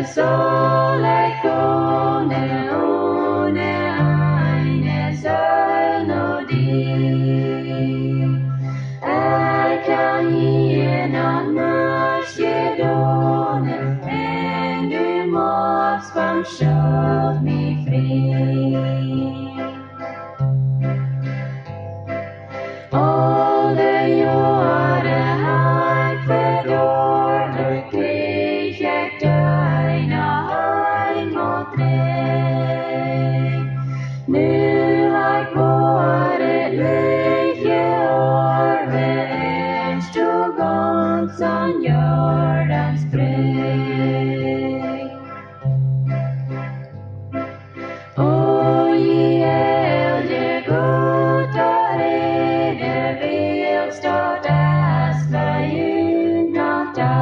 solekone one eine sölnodi. Kan genom Makedonien en du måste skjuta mig fri. Alle jorda har fördorvet kriget döjna ein mot dig. Nu har varit lycka år ved stugång som jordens brygg. Och i äldre gotar det vill startas förgynnata.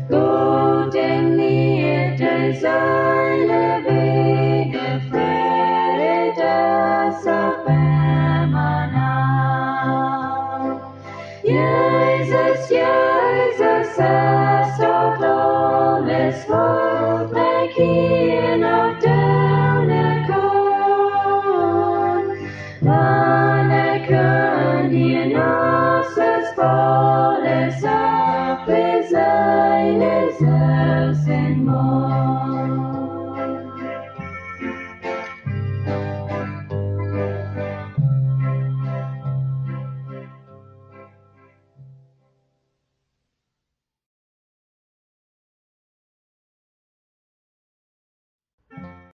Goten leder seine Wege, Freude av Emmanuel. Jesus, Jesus, stort alles folk, like in och döne kon. Vanne kun i nosses bolles upp i seine sin mån.